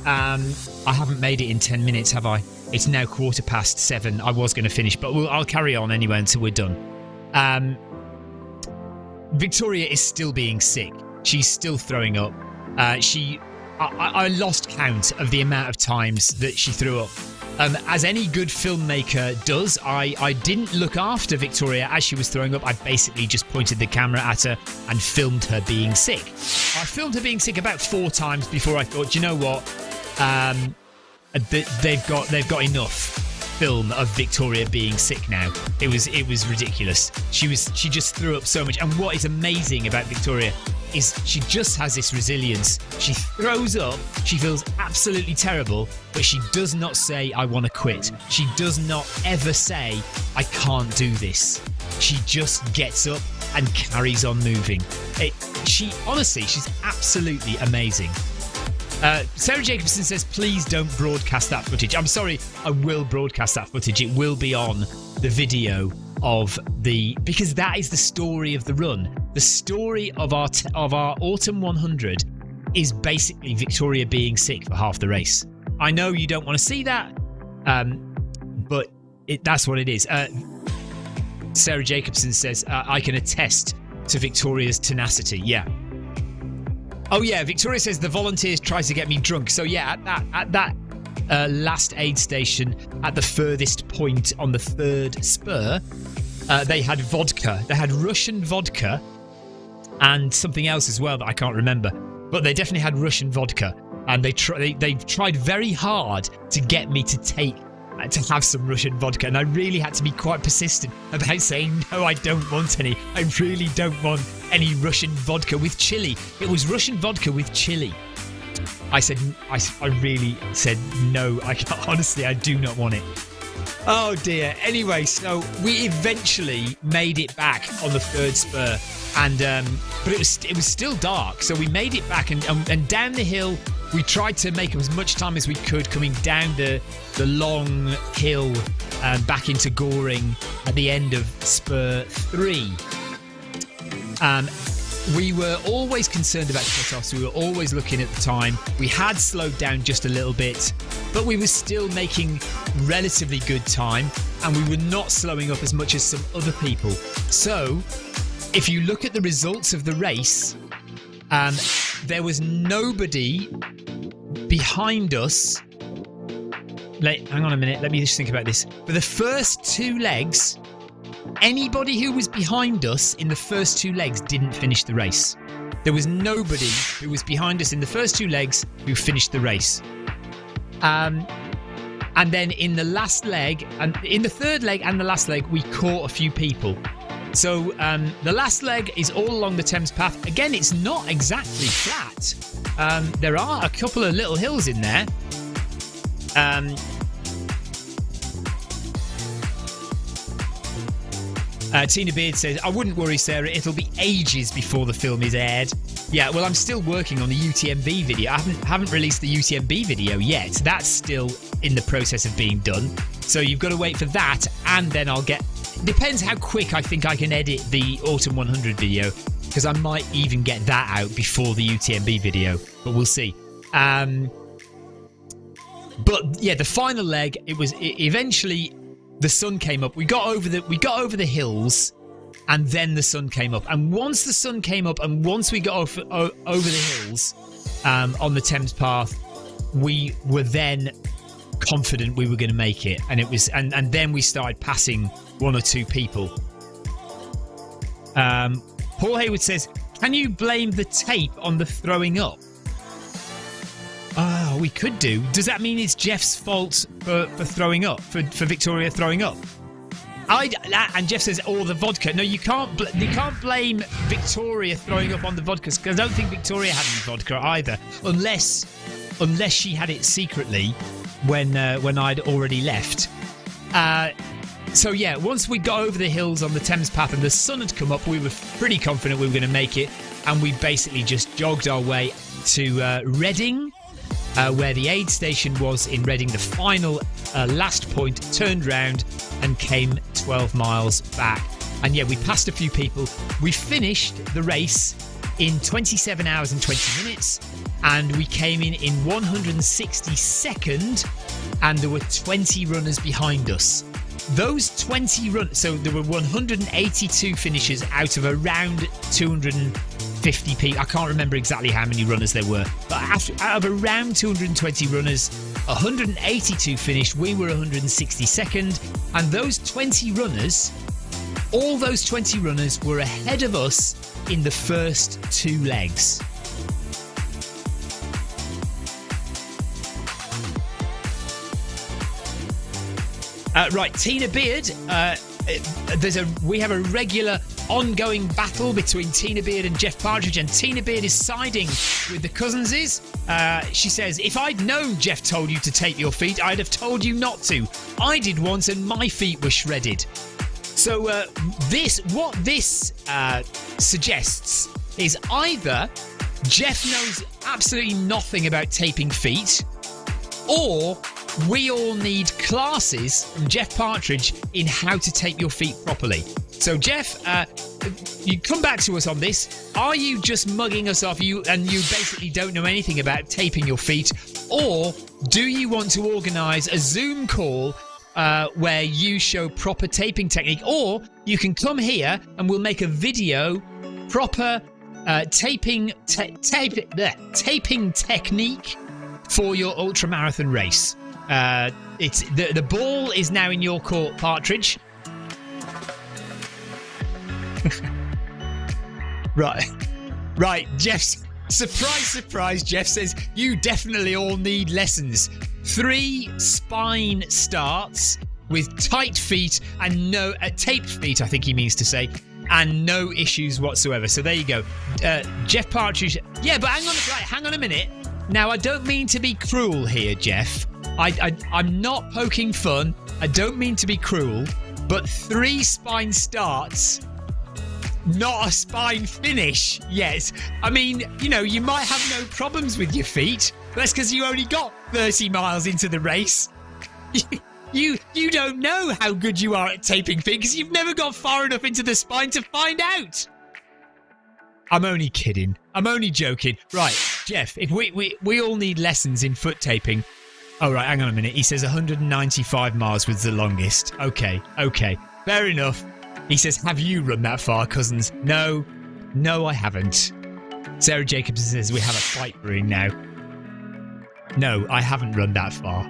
I haven't made it in 10 minutes, have I? It's now 7:15. I was going to finish, but I'll carry on anyway until we're done. Victoria is still being sick. She's still throwing up. I lost count of the amount of times that she threw up. As any good filmmaker does, I didn't look after Victoria as she was throwing up. I basically just pointed the camera at her and filmed her being sick. I filmed her being sick about 4 times before I thought, you know what? They've got enough film of Victoria being sick now. It was ridiculous. She just threw up so much. And what is amazing about Victoria is she just has this resilience. She throws up, she feels absolutely terrible, but she does not say, I want to quit. She does not ever say, I can't do this. She just gets up and carries on moving. She's absolutely amazing. Sarah Jacobson says, please don't broadcast that footage. I'm sorry, I will broadcast that footage. It will be on the video because that is the story of the run. The story of our Autumn 100 is basically Victoria being sick for half the race. I know you don't want to see that, but that's what it is. Sarah Jacobson says, I can attest to Victoria's tenacity. Yeah. Oh yeah, Victoria says the volunteers tried to get me drunk. So yeah, at that last aid station at the furthest point on the third spur, they had vodka. They had Russian vodka and something else as well that I can't remember. But they definitely had Russian vodka, and they tried very hard to get me to have some Russian vodka, and I really had to be quite persistent about saying, no, I don't want any. I really don't want any Russian vodka with chili. It was Russian vodka with chili. I really said, no, honestly, I do not want it. Oh dear. Anyway, so we eventually made it back on the third spur, and but it was still dark, so we made it back and down the hill. We tried to make as much time as we could coming down the long hill back into Goring at the end of Spur 3. We were always concerned about cut-offs. We were always looking at the time. We had slowed down just a little bit, but we were still making relatively good time, and we were not slowing up as much as some other people. So, if you look at the results of the race, there was nobody behind us. Hang on a minute, let me just think about this. For the first 2 legs, anybody who was behind us in the first 2 legs didn't finish the race. There was nobody who was behind us in the first 2 legs who finished the race. And then in the last leg, and in the third leg and the last leg, we caught a few people. So the last leg is all along the Thames Path. Again, it's not exactly flat. There are a couple of little hills in there. Tina Beard says, I wouldn't worry, Sarah. It'll be ages before the film is aired. Yeah, well, I'm still working on the UTMB video. I haven't released the UTMB video yet. That's still in the process of being done. So you've got to wait for that, and then I'll get... Depends how quick I think I can edit the Autumn 100 video, because I might even get that out before the UTMB video, but we'll see. But yeah, the final leg, eventually the sun came up. We got over the hills, and then the sun came up. And once the sun came up, and once we got over the hills on the Thames Path, we were then confident we were going to make it. And it was, and then we started passing 1 or 2 people. Paul Hayward says, can you blame the tape on the throwing up? Oh, we could do. Does that mean it's Jeff's fault for throwing up, for Victoria throwing up? And Jeff says, "Oh, the vodka." No, you can't blame Victoria throwing up on the vodka, because I don't think Victoria had any vodka either, unless she had it secretly when I'd already left. So yeah, once we got over the hills on the Thames Path and the sun had come up, we were pretty confident we were going to make it, and we basically just jogged our way to Reading, where the aid station was in Reading, the final last point, turned round and came 12 miles back. And yeah, we passed a few people. We finished the race in 27 hours and 20 minutes, and we came in 162nd, and there were 20 runners behind us. Those 20 runners, so there were 182 finishers out of around 250 people. I can't remember exactly how many runners there were, but out of around 220 runners, 182 finished. We were 162nd, and those 20 runners, all those 20 runners were ahead of us in the first two legs. Right, Tina Beard. We have a regular ongoing battle between Tina Beard and Jeff Partridge, and Tina Beard is siding with the Cousinses. She says, "If I'd known Jeff told you to tape your feet, I'd have told you not to. I did once, and my feet were shredded." So what this suggests is either Jeff knows absolutely nothing about taping feet, or we all need classes from Jeff Partridge in how to tape your feet properly. So Jeff, you come back to us on this. Are you just mugging us off, you basically don't know anything about taping your feet, or do you want to organise a Zoom call where you show proper taping technique? Or you can come here and we'll make a video, proper taping technique for your ultramarathon race. It's the ball is now in your court, Partridge. Right. Jeff's surprise. Jeff says you definitely all need lessons. 3 spine starts with tight feet and no taped feet, I think he means to say, and no issues whatsoever. So there you go, Jeff Partridge. Yeah, but hang on a minute. Now, I don't mean to be cruel here, Jeff. I'm not poking fun. I don't mean to be cruel, but 3 spine starts, not a spine finish yet. I mean, you might have no problems with your feet, but that's because you only got 30 miles into the race. You don't know how good you are at taping feet because you've never got far enough into the spine to find out. I'm only kidding. I'm only joking. Right, Jeff, if we all need lessons in foot taping. Oh, right, hang on a minute. He says 195 miles was the longest. Okay. Fair enough. He says, have you run that far, Cousins? No, I haven't. Sarah Jacobson says, we have a fight brewing now. No, I haven't run that far.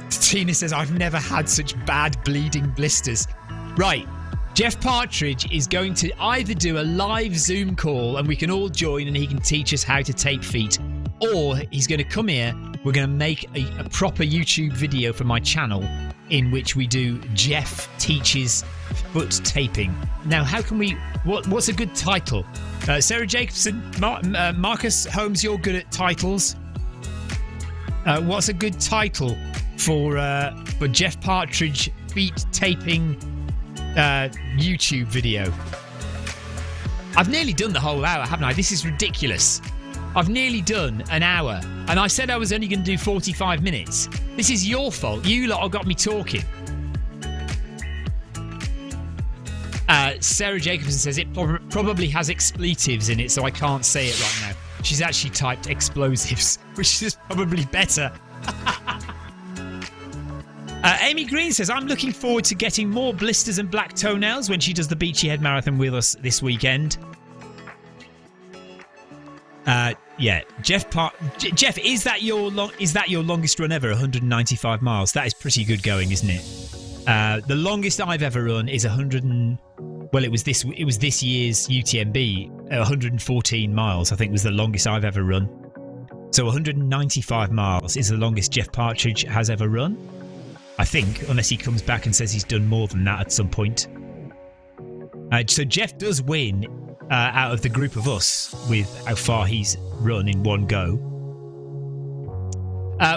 Tina says, I've never had such bad bleeding blisters. Right. Jeff Partridge is going to either do a live Zoom call and we can all join and he can teach us how to tape feet, or he's going to come here. We're going to make a proper YouTube video for my channel in which we do Jeff teaches foot taping. Now, how can we... What's a good title? Sarah Jacobson, Marcus Holmes, you're good at titles. What's a good title for Jeff Partridge feet taping YouTube video? I've nearly done the whole hour, haven't I? This is ridiculous. I've nearly done an hour, and I said I was only going to do 45 minutes. This is your fault. You lot have got me talking. Sarah Jacobson says it probably has expletives in it, so I can't say it right now. She's actually typed explosives, which is probably better. Amy Green says, I'm looking forward to getting more blisters and black toenails when she does the Beachy Head Marathon with us this weekend. Yeah, Jeff, is that your longest run ever? 195 miles. That is pretty good going, isn't it? The longest I've ever run is 100 and Well, it was this year's UTMB, 114 miles. I think was the longest I've ever run. So 195 miles is the longest Jeff Partridge has ever run. I think, unless he comes back and says he's done more than that at some point. So Jeff does win out of the group of us with how far he's run in one go.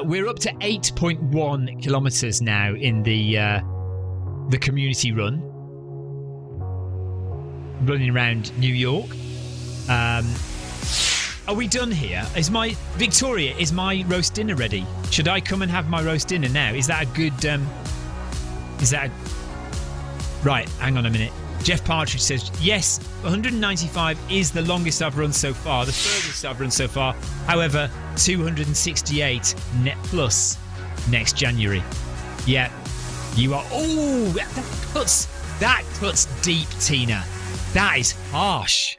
We're up to 8.1 kilometres now in the community run. Running around New York. Are we done here? Victoria, is my roast dinner ready? Should I come and have my roast dinner now? Is that a good... Right, hang on a minute. Jeff Partridge says, yes, 195 is the longest I've run so far, the furthest I've run so far. However, 268 net plus next January. Yeah, you are... Oh, that cuts deep, Tina. That is harsh.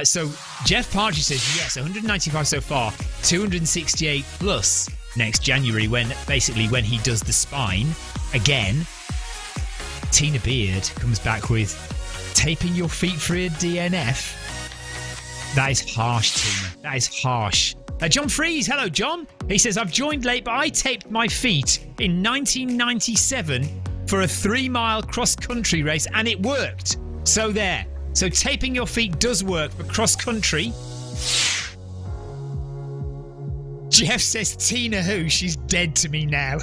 So Jeff Partridge says, yes, 195 so far, 268 plus next January when he does the spine again. Tina Beard comes back with taping your feet for a DNF. That is harsh, Tina. That is harsh. John Freeze, hello, John. He says, I've joined late, but I taped my feet in 1997 for a 3-mile cross-country race, and it worked. So there. So taping your feet does work for cross-country. Jeff says, Tina who? She's dead to me now.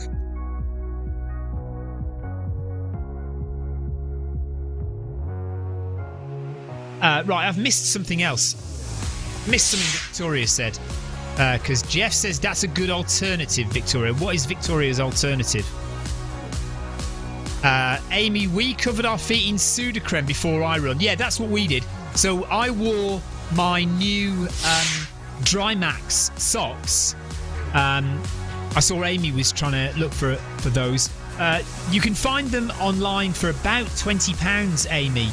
Right, I've missed something else. Missed something Victoria said. Because Jeff says that's a good alternative, Victoria. What is Victoria's alternative? Amy, we covered our feet in Sudocrem before I run. Yeah, that's what we did. So I wore my new Dry Max socks. I saw Amy was trying to look for those. You can find them online for about £20, Amy.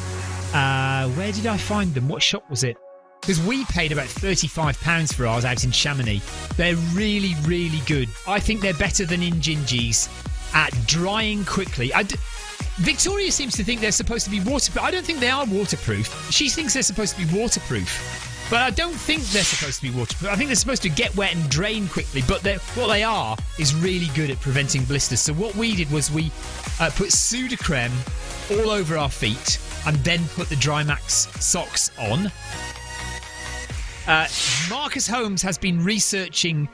Where did I find them? What shop was it? Because we paid about £35 for ours out in Chamonix. They're really, really good. I think they're better than Injinji's at drying quickly. Victoria seems to think they're supposed to be waterproof. I don't think they are waterproof. She thinks they're supposed to be waterproof. But I don't think they're supposed to be waterproof. I think they're supposed to get wet and drain quickly. But what they are is really good at preventing blisters. So what we did was we put Sudocrem all over our feet and then put the Dry Max socks on. Marcus Holmes has been researching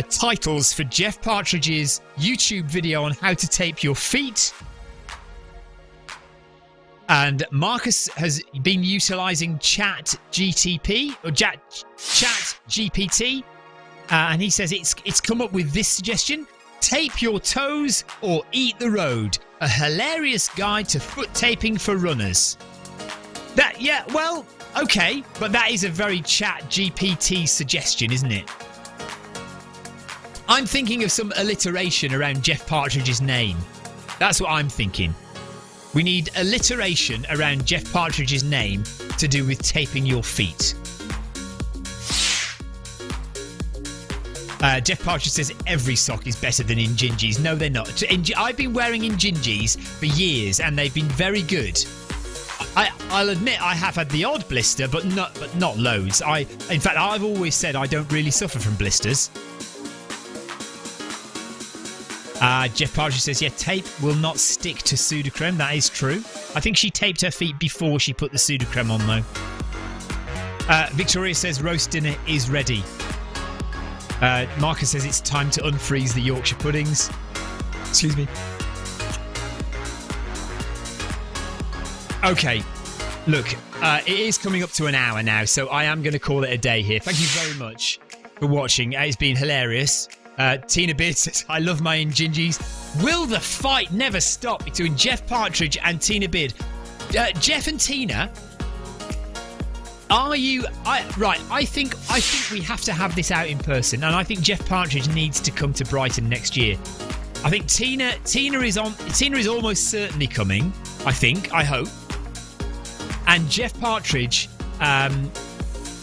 titles for Jeff Partridge's YouTube video on how to tape your feet. And Marcus has been utilising Chat GPT, and he says it's come up with this suggestion: tape your toes or eat the road. A hilarious guide to foot taping for runners. Okay, but that is a very Chat GPT suggestion, isn't it? I'm thinking of some alliteration around Jeff Partridge's name. That's what I'm thinking. We need alliteration around Jeff Partridge's name to do with taping your feet. Jeff Partridge says every sock is better than Injinji's. No, they're not. I've been wearing Injinji's for years, and they've been very good. I'll admit I have had the odd blister, but not loads. In fact, I've always said I don't really suffer from blisters. Jeff Partridge says, yeah, tape will not stick to Sudocrem. That is true. I think she taped her feet before she put the Sudocrem on, though. Victoria says roast dinner is ready. Marcus says it's time to unfreeze the Yorkshire puddings. Excuse me. Okay, look, it is coming up to an hour now, so I am going to call it a day here. Thank you very much for watching. It's been hilarious. Tina Beard says, I love my Injinjis. Will the fight never stop between Jeff Partridge and Tina Beard? Jeff and Tina, are you... I think we have to have this out in person, and I think Jeff Partridge needs to come to Brighton next year. I think Tina is almost certainly coming, I hope. And Jeff Partridge,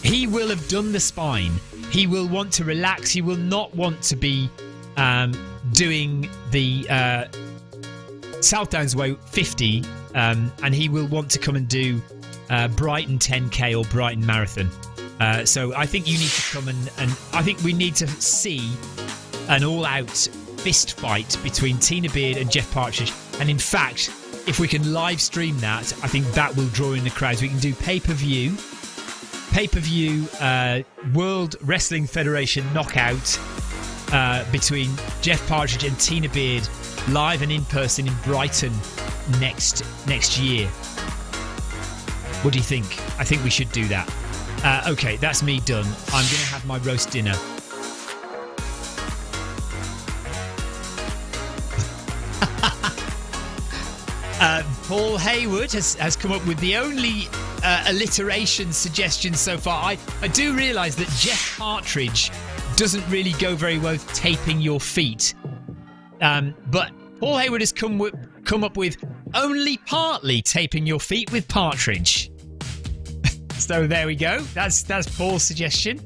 he will have done the spine. He will want to relax. He will not want to be doing the South Downs Way 50, and he will want to come and do Brighton 10K or Brighton Marathon. So I think you need to come and I think we need to see an all-out fist fight between Tina Beard and Jeff Partridge. And in fact, if we can live stream that, I think that will draw in the crowds. We can do pay-per-view World Wrestling Federation knockout between Jeff Partridge and Tina Beard, live and in person in Brighton next year. What do you think? I think we should do that. Okay, that's me done. I'm going to have my roast dinner. Paul Hayward has come up with the only alliteration suggestion so far. I do realise that Jeff Partridge doesn't really go very well with taping your feet. But Paul Hayward has come up with only partly taping your feet with Partridge. So there we go. That's Paul's suggestion.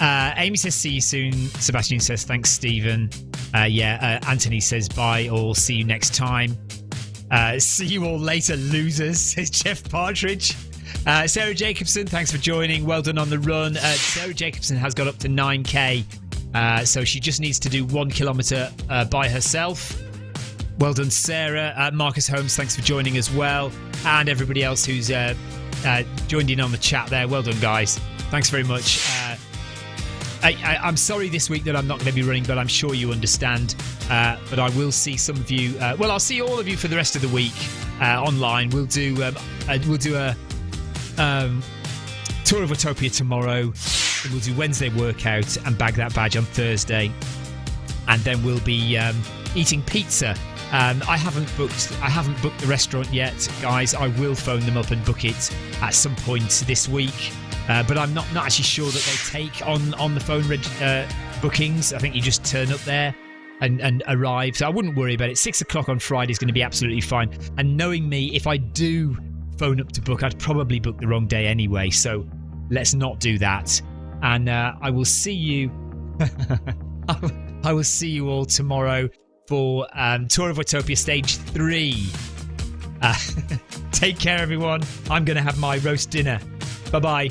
Amy says see you soon. Sebastian says thanks, Stephen. Anthony says bye all. See you next time. See you all later, losers, says Jeff Partridge. Sarah Jacobson, thanks for joining. Well done on the run. Sarah Jacobson has got up to 9k, so she just needs to do 1 kilometre by herself. Well done, Sarah. Marcus Holmes, thanks for joining as well. And everybody else who's joined in on the chat there. Well done, guys. Thanks very much. I'm sorry this week that I'm not going to be running, but I'm sure you understand. But I will see some of you. I'll see all of you for the rest of the week online. We'll do a tour of Watopia tomorrow. We'll do Wednesday workout and bag that badge on Thursday, and then we'll be eating pizza. I haven't booked the restaurant yet, guys. I will phone them up and book it at some point this week. But I'm not actually sure that they take on the phone bookings. I think you just turn up there and arrive. So I wouldn't worry about it. 6 o'clock on Friday is going to be absolutely fine. And knowing me, if I do phone up to book, I'd probably book the wrong day anyway. So let's not do that. And I will see you. I will see you all tomorrow for Tour of Watopia Stage 3. Take care, everyone. I'm going to have my roast dinner. Bye-bye.